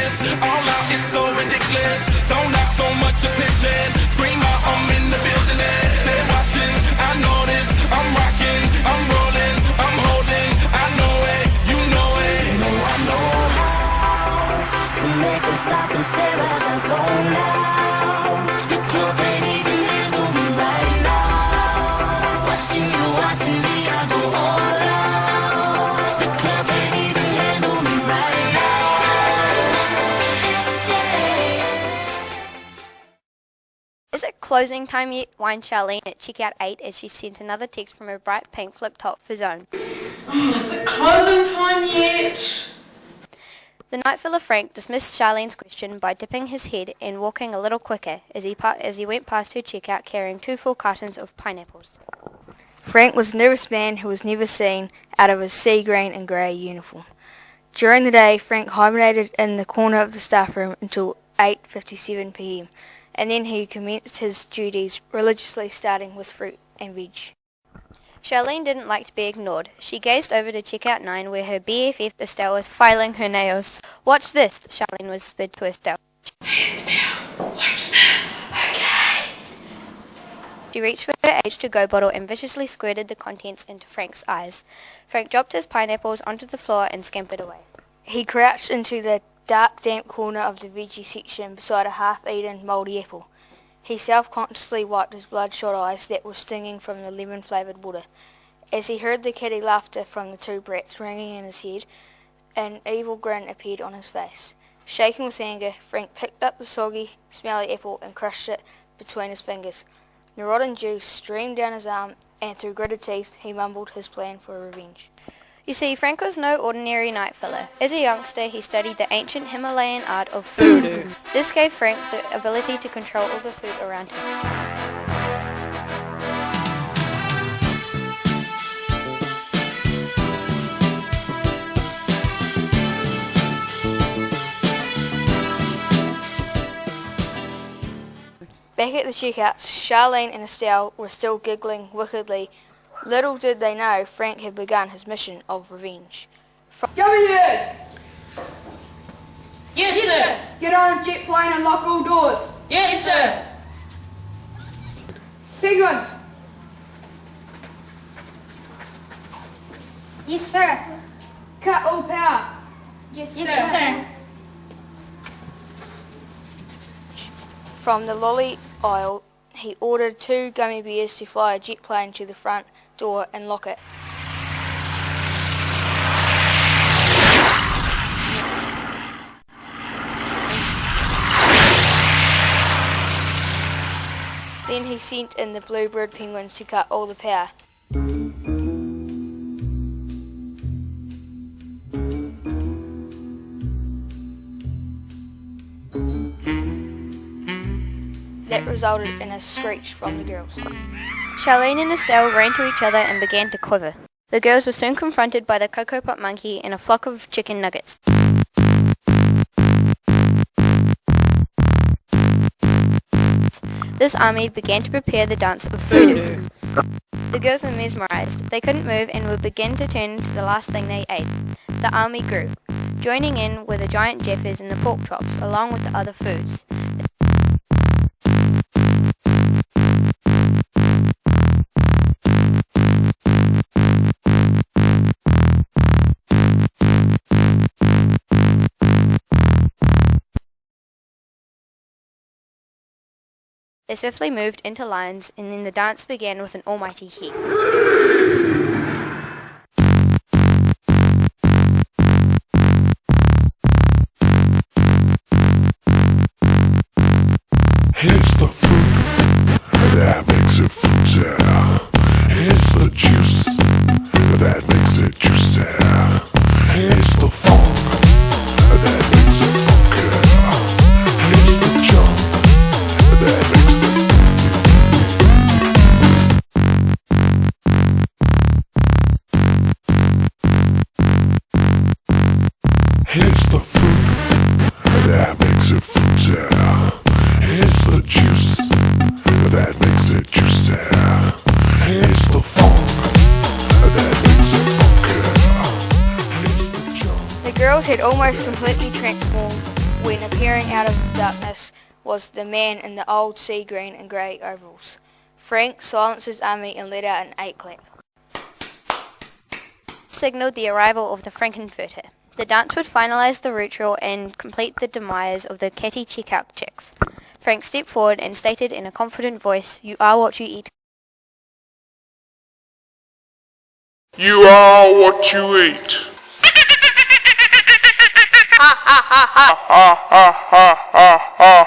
this. All out is so ridiculous. Zone out, so much attention. Scream out, I'm in the building and they're watching. I know this. I'm rocking, I'm rolling, I'm holding. I know it, you know it. You know I know how to make them stop and stare as I zone out. The club ain't even handle me right now. Watching you, watching me, I go all out. The club ain't even handle me right now. Is it closing time yet? Whined Charlene at checkout 8 as she sent another text from her bright pink flip-top for Zone. Is it closing time yet? The night filler Frank dismissed Charlene's question by dipping his head and walking a little quicker as he went past her checkout carrying 2 full cartons of pineapples. Frank was a nervous man who was never seen out of his sea green and grey uniform. During the day, Frank hibernated in the corner of the staff room until 8:57 p.m, and then he commenced his duties religiously, starting with fruit and veg. Charlene didn't like to be ignored. She gazed over to checkout 9 where her BFF Estelle was filing her nails. "Watch this," Charlene whispered to Estelle. Hey Estelle, watch this, okay? She reached for her H2Go bottle and viciously squirted the contents into Frank's eyes. Frank dropped his pineapples onto the floor and scampered away. He crouched into the dark, damp corner of the veggie section beside a half-eaten mouldy apple. He self-consciously wiped his bloodshot eyes that were stinging from the lemon-flavoured water. As he heard the kitty laughter from the 2 brats ringing in his head, an evil grin appeared on his face. Shaking with anger, Frank picked up the soggy, smelly apple and crushed it between his fingers. The rotten juice streamed down his arm, and through gritted teeth he mumbled his plan for revenge. You see, Frank was no ordinary night filler. As a youngster, he studied the ancient Himalayan art of foodoo. This gave Frank the ability to control all the food around him. Back at the checkouts, Charlene and Estelle were still giggling wickedly. Little did they know Frank had begun his mission of revenge. Yummy bears! Yes, sir! Get on a jet plane and lock all doors. Yes, sir! Penguins! Yes, sir. Cut all power. Yes, Sir! From the lolly aisle, he ordered 2 gummy bears to fly a jet plane to the front door and lock it. Then he sent in the bluebird penguins to cut all the power. That resulted in a screech from the girls. Charlene and Estelle ran to each other and began to quiver. The girls were soon confronted by the Cocoa Pot Monkey and a flock of chicken nuggets. This army began to prepare the dance of foodoo. The girls were mesmerized. They couldn't move and would begin to turn to the last thing they ate. The army grew. Joining in were the giant jaffas and the pork chops, along with the other foods. They swiftly moved into lines, and then the dance began with an almighty heat. It's the fruit that makes it fruity. It's the juice that makes it juicy. It's the funk that makes it funky. It's the jump that makes it. It's the fruit that makes it fruity. It's the juice that makes it juicy. It's the funk that makes it funky. It's the jump. The girls had almost completely transformed when appearing out of the darkness was the man in the old sea green and grey overalls. Frank silenced his army and let out an 8-clap. Signalled the arrival of the Frankenfurter. The dance would finalise the ritual and complete the demise of the catty checkout chicks. Frank stepped forward and stated in a confident voice, "You are what you eat." You are what you eat. Ha ha ha ha ha ha ha ha.